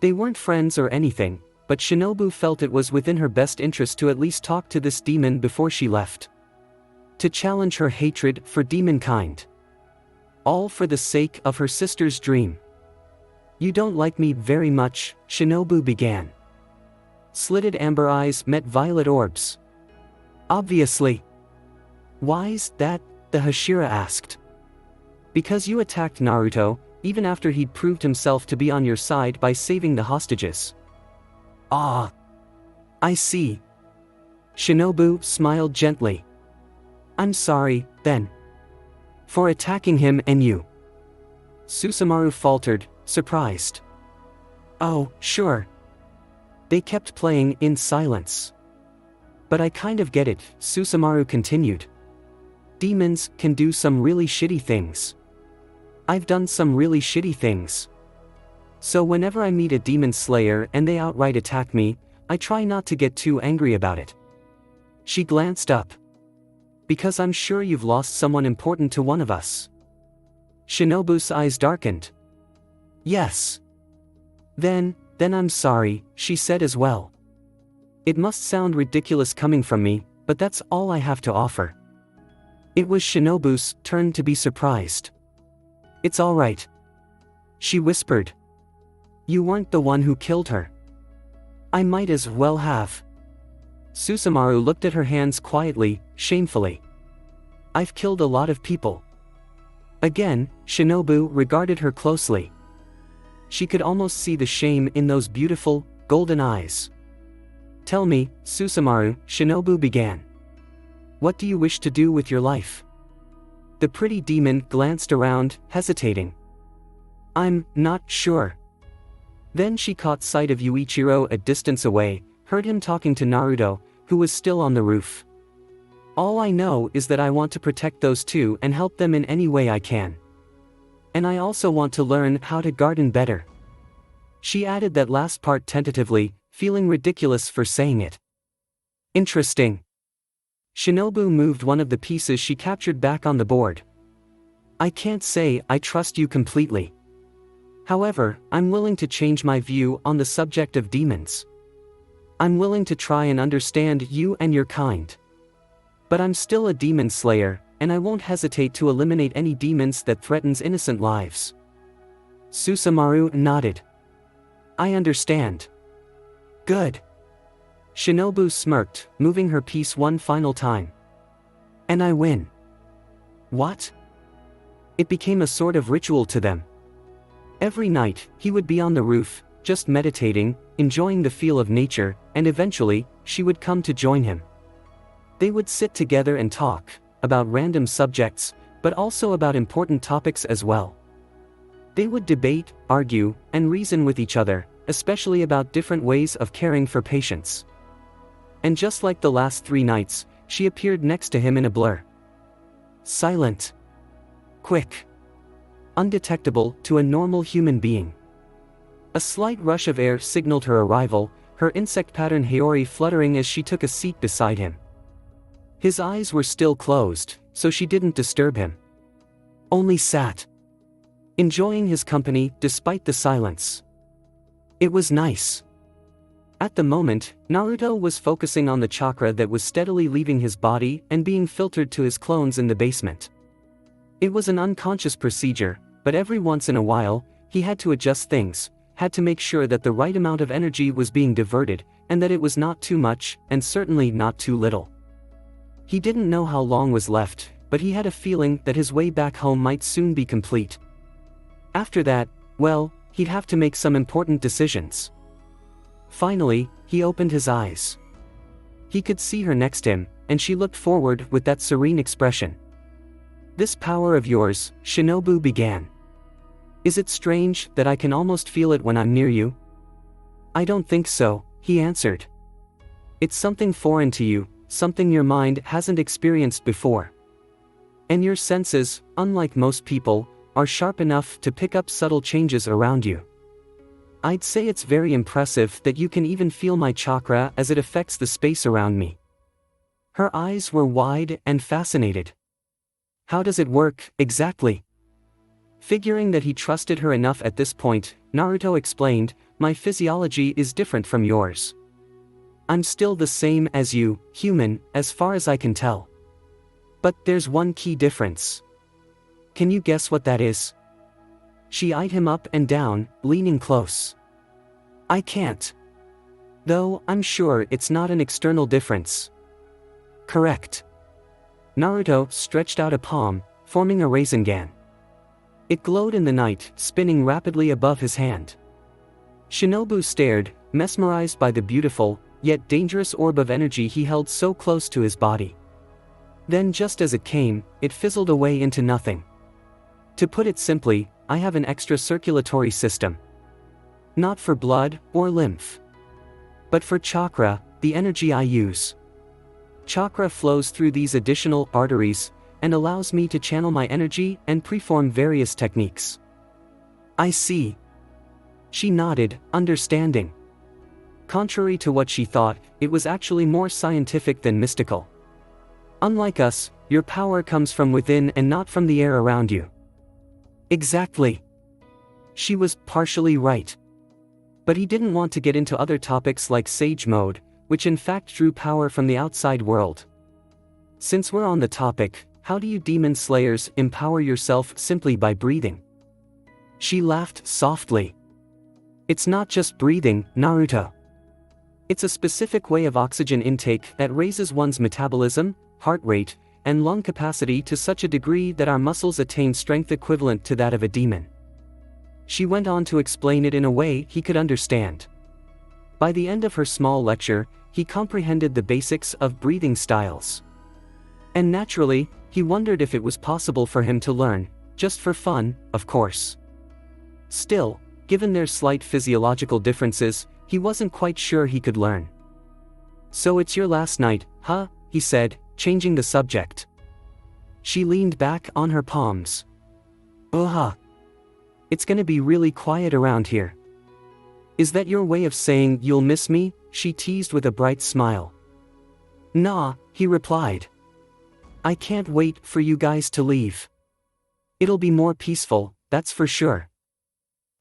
They weren't friends or anything, but Shinobu felt it was within her best interest to at least talk to this demon before she left. To challenge her hatred for demonkind. All for the sake of her sister's dream. "You don't like me very much," Shinobu began. Slitted amber eyes met violet orbs. "Obviously." "Why's that?" the Hashira asked. "Because you attacked Naruto, even after he'd proved himself to be on your side by saving the hostages." "Ah. I see." Shinobu smiled gently. "I'm sorry, then. For attacking him and you." Susumaru faltered, surprised. "Oh, sure." They kept playing in silence. "But I kind of get it," Susumaru continued. "Demons can do some really shitty things. I've done some really shitty things. So whenever I meet a demon slayer and they outright attack me, I try not to get too angry about it." She glanced up. "Because I'm sure you've lost someone important to one of us." Shinobu's eyes darkened. "Yes." Then I'm sorry," she said as well. "It must sound ridiculous coming from me, but that's all I have to offer." It was Shinobu's turn to be surprised. "It's all right," she whispered. "You weren't the one who killed her." "I might as well have." Susumaru looked at her hands quietly, shamefully. "I've killed a lot of people." Again, Shinobu regarded her closely. She could almost see the shame in those beautiful, golden eyes. "Tell me, Susumaru," Shinobu began. "What do you wish to do with your life?" The pretty demon glanced around, hesitating. "I'm not sure." Then she caught sight of Yuichiro a distance away, heard him talking to Naruto, who was still on the roof. "All I know is that I want to protect those two and help them in any way I can. And I also want to learn how to garden better." She added that last part tentatively, feeling ridiculous for saying it. "Interesting." Shinobu moved one of the pieces she captured back on the board. "I can't say I trust you completely. However, I'm willing to change my view on the subject of demons. I'm willing to try and understand you and your kind. But I'm still a demon slayer, and I won't hesitate to eliminate any demons that threatens innocent lives." Susumaru nodded. "I understand." "Good." Shinobu smirked, moving her piece one final time. "And I win." "What?" It became a sort of ritual to them. Every night, he would be on the roof, just meditating, enjoying the feel of nature, and eventually, she would come to join him. They would sit together and talk, about random subjects, but also about important topics as well. They would debate, argue, and reason with each other, especially about different ways of caring for patients. And just like the last 3 nights, she appeared next to him in a blur. Silent. Quick. Undetectable to a normal human being. A slight rush of air signaled her arrival, her insect pattern Haori fluttering as she took a seat beside him. His eyes were still closed, so she didn't disturb him. Only sat. enjoying his company despite the silence. It was nice. At the moment, Naruto was focusing on the chakra that was steadily leaving his body and being filtered to his clones in the basement. It was an unconscious procedure, but every once in a while, he had to adjust things, had to make sure that the right amount of energy was being diverted, and that it was not too much, and certainly not too little. He didn't know how long was left, but he had a feeling that his way back home might soon be complete. After that, well, he'd have to make some important decisions. Finally, he opened his eyes. He could see her next to him, and she looked forward with that serene expression. "This power of yours," Shinobu began. "Is it strange that I can almost feel it when I'm near you?" "I don't think so," he answered. "It's something foreign to you, something your mind hasn't experienced before. And your senses, unlike most people, are sharp enough to pick up subtle changes around you. I'd say it's very impressive that you can even feel my chakra as it affects the space around me." Her eyes were wide and fascinated. "How does it work, exactly?" Figuring that he trusted her enough at this point, Naruto explained, "My physiology is different from yours. I'm still the same as you, human, as far as I can tell. But there's one key difference. Can you guess what that is?" She eyed him up and down, leaning close. "I can't. Though I'm sure it's not an external difference." "Correct." Naruto stretched out a palm, forming a Rasengan. It glowed in the night, spinning rapidly above his hand. Shinobu stared, mesmerized by the beautiful, yet dangerous orb of energy he held so close to his body. Then just as it came, it fizzled away into nothing. "To put it simply, I have an extra circulatory system. Not for blood or lymph, but for chakra, the energy I use. Chakra flows through these additional arteries, and allows me to channel my energy and perform various techniques." "I see." She nodded, understanding. Contrary to what she thought, it was actually more scientific than mystical. "Unlike us, your power comes from within and not from the air around you." "Exactly." She was partially right. But he didn't want to get into other topics like Sage Mode, which in fact drew power from the outside world. "Since we're on the topic, how do you demon slayers empower yourself simply by breathing?" She laughed softly. "It's not just breathing, Naruto. It's a specific way of oxygen intake that raises one's metabolism, heart rate, and lung capacity to such a degree that our muscles attain strength equivalent to that of a demon." She went on to explain it in a way he could understand. By the end of her small lecture, he comprehended the basics of breathing styles. And naturally, he wondered if it was possible for him to learn, just for fun, of course. Still, given their slight physiological differences, he wasn't quite sure he could learn. "So it's your last night, huh?" he said, changing the subject. She leaned back on her palms. "Uh-huh. It's gonna be really quiet around here." "Is that your way of saying you'll miss me?" she teased with a bright smile. "Nah," he replied. "I can't wait for you guys to leave. It'll be more peaceful, that's for sure."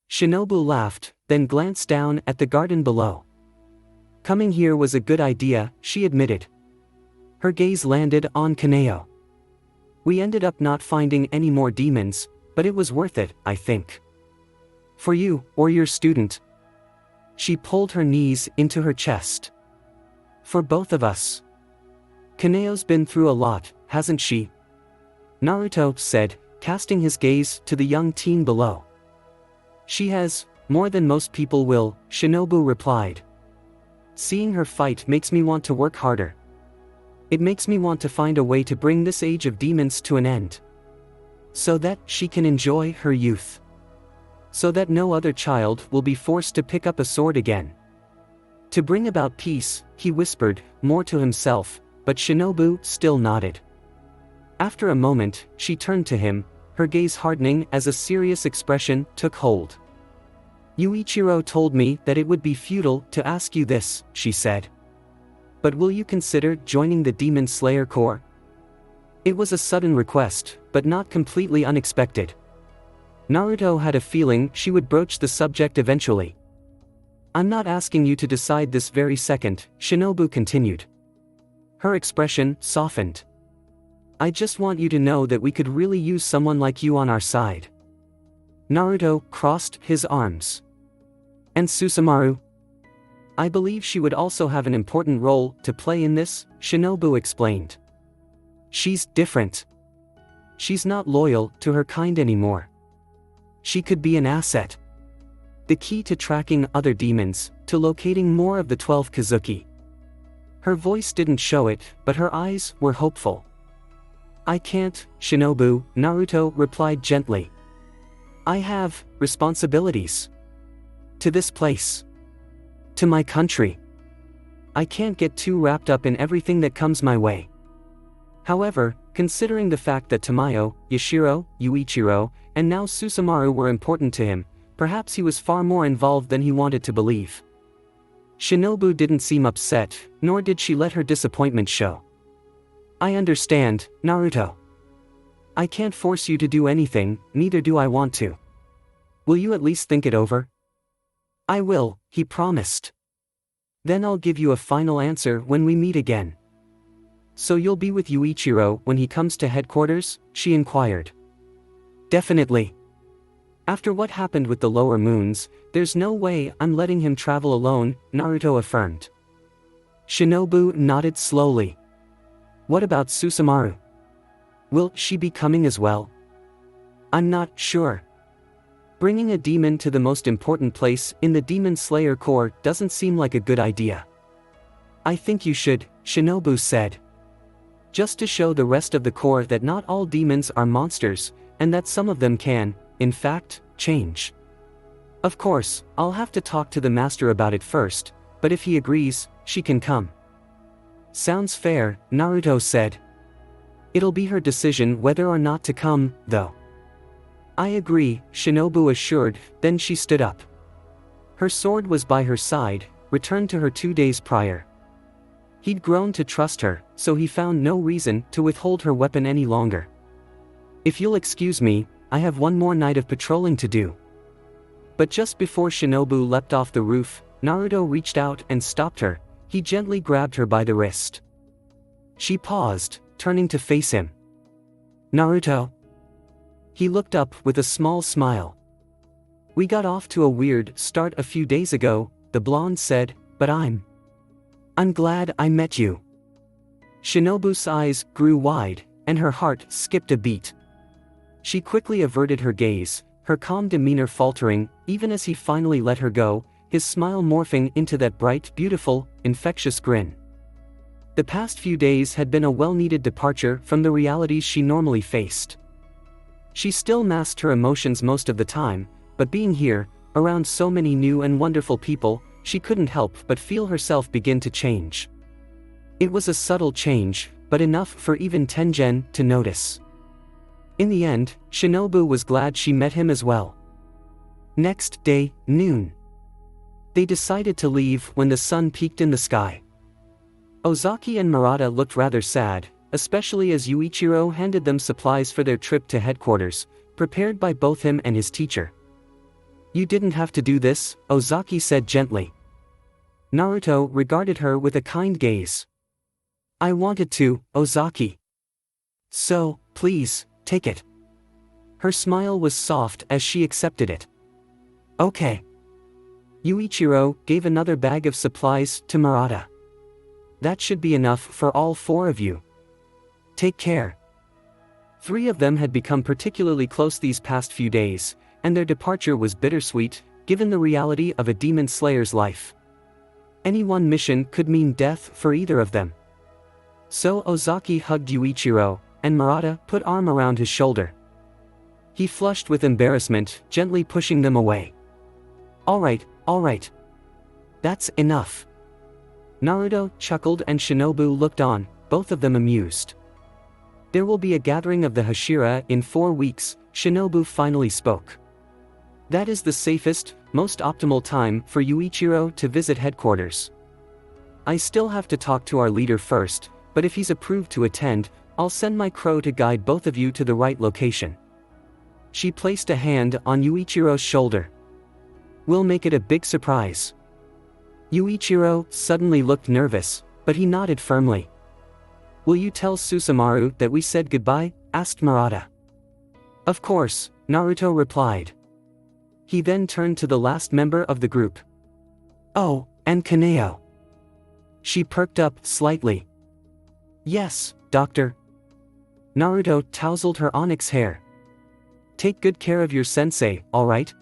Shinobu laughed, then glanced down at the garden below. "Coming here was a good idea," she admitted. Her gaze landed on Kaneo. "We ended up not finding any more demons, but it was worth it, I think. For you, or your student." She pulled her knees into her chest. "For both of us. Kaneo's been through a lot, hasn't she?" Naruto said, casting his gaze to the young teen below. "She has, more than most people will," Shinobu replied. "Seeing her fight makes me want to work harder. It makes me want to find a way to bring this age of demons to an end. So that she can enjoy her youth. So that no other child will be forced to pick up a sword again. To bring about peace," he whispered, more to himself, but Shinobu still nodded. After a moment, she turned to him, her gaze hardening as a serious expression took hold. "Yuichiro told me that it would be futile to ask you this," she said. "But will you consider joining the Demon Slayer Corps?" It was a sudden request, but not completely unexpected. Naruto had a feeling she would broach the subject eventually. I'm not asking you to decide this very second, Shinobu continued. Her expression softened. I just want you to know that we could really use someone like you on our side. Naruto crossed his arms. And Susumaru? I believe she would also have an important role to play in this, Shinobu explained. She's different. She's not loyal to her kind anymore. She could be an asset. The key to tracking other demons, to locating more of the 12 Kazuki. Her voice didn't show it, but her eyes were hopeful. I can't, Shinobu, Naruto replied gently. I have responsibilities. To this place. To my country. I can't get too wrapped up in everything that comes my way. However, considering the fact that Tamayo, Yashiro, Yuichiro, and now Susumaru were important to him, perhaps he was far more involved than he wanted to believe. Shinobu didn't seem upset, nor did she let her disappointment show. I understand, Naruto. I can't force you to do anything, neither do I want to. Will you at least think it over? I will, he promised. Then I'll give you a final answer when we meet again. So you'll be with Yuichiro when he comes to headquarters? She inquired. Definitely. After what happened with the lower moons, there's no way I'm letting him travel alone, Naruto affirmed. Shinobu nodded slowly. What about Susumaru? Will she be coming as well? I'm not sure. Bringing a demon to the most important place in the Demon Slayer Corps doesn't seem like a good idea. I think you should, Shinobu said. Just to show the rest of the Corps that not all demons are monsters, and that some of them can, in fact, change. Of course, I'll have to talk to the master about it first, but if he agrees, she can come. Sounds fair, Naruto said. It'll be her decision whether or not to come, though. I agree, Shinobu assured, then she stood up. Her sword was by her side, returned to her 2 days prior. He'd grown to trust her, so he found no reason to withhold her weapon any longer. If you'll excuse me, I have one more night of patrolling to do. But just before Shinobu leapt off the roof, Naruto reached out and stopped her. He gently grabbed her by the wrist. She paused, turning to face him. Naruto? He looked up with a small smile. We got off to a weird start a few days ago, the blonde said, but I'm glad I met you. Shinobu's eyes grew wide, and her heart skipped a beat. She quickly averted her gaze, her calm demeanor faltering, even as he finally let her go, his smile morphing into that bright, beautiful, infectious grin. The past few days had been a well-needed departure from the realities she normally faced. She still masked her emotions most of the time, but being here, around so many new and wonderful people, she couldn't help but feel herself begin to change. It was a subtle change, but enough for even Tengen to notice. In the end, Shinobu was glad she met him as well. Next day, noon. They decided to leave when the sun peaked in the sky. Ozaki and Murata looked rather sad, especially as Yuichiro handed them supplies for their trip to headquarters, prepared by both him and his teacher. You didn't have to do this, Ozaki said gently. Naruto regarded her with a kind gaze. I wanted to, Ozaki. So, please, take it. Her smile was soft as she accepted it. Okay. Yuichiro gave another bag of supplies to Murata. That should be enough for all 4 of you. Take care. 3 of them had become particularly close these past few days, and their departure was bittersweet, given the reality of a demon slayer's life. Any one mission could mean death for either of them. So Ozaki hugged Yuichiro, and Murata put arm around his shoulder. He flushed with embarrassment, gently pushing them away. All right. That's enough. Naruto chuckled and Shinobu looked on, both of them amused. There will be a gathering of the Hashira in 4 weeks, Shinobu finally spoke. That is the safest, most optimal time for Yuichiro to visit headquarters. I still have to talk to our leader first, but if he's approved to attend, I'll send my crow to guide both of you to the right location. She placed a hand on Yuichiro's shoulder. We'll make it a big surprise. Yuichiro suddenly looked nervous, but he nodded firmly. Will you tell Susumaru that we said goodbye? Asked Murata. Of course, Naruto replied. He then turned to the last member of the group. Oh, and Kaneo. She perked up slightly. Yes, doctor. Naruto tousled her onyx hair. Take good care of your sensei, alright?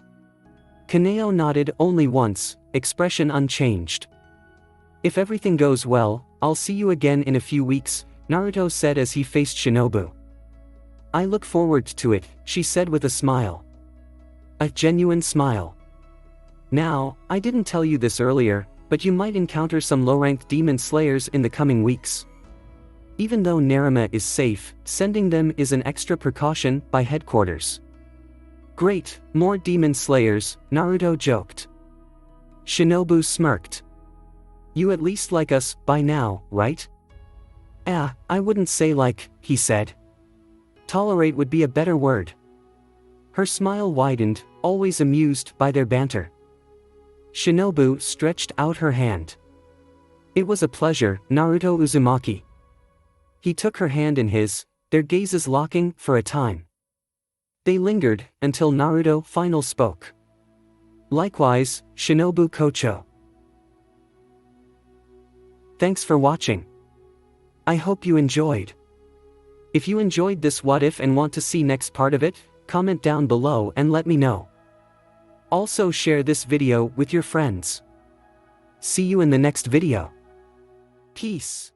Kaneo nodded only once, expression unchanged. If everything goes well, I'll see you again in a few weeks, Naruto said as he faced Shinobu. I look forward to it, she said with a smile. A genuine smile. Now, I didn't tell you this earlier, but you might encounter some low-ranked demon slayers in the coming weeks. Even though Nerima is safe, sending them is an extra precaution by headquarters. Great, more demon slayers, Naruto joked. Shinobu smirked. You at least like us by now, right? I wouldn't say like, he said. Tolerate would be a better word. Her smile widened, always amused by their banter. Shinobu stretched out her hand. It was a pleasure, Naruto Uzumaki. He took her hand in his, their gazes locking for a time. They lingered until Naruto finally spoke. Likewise, Shinobu Kocho. Thanks for watching. I hope you enjoyed. If you enjoyed this what if and want to see next part of it, comment down below and let me know. Also share this video with your friends. See you in the next video. Peace.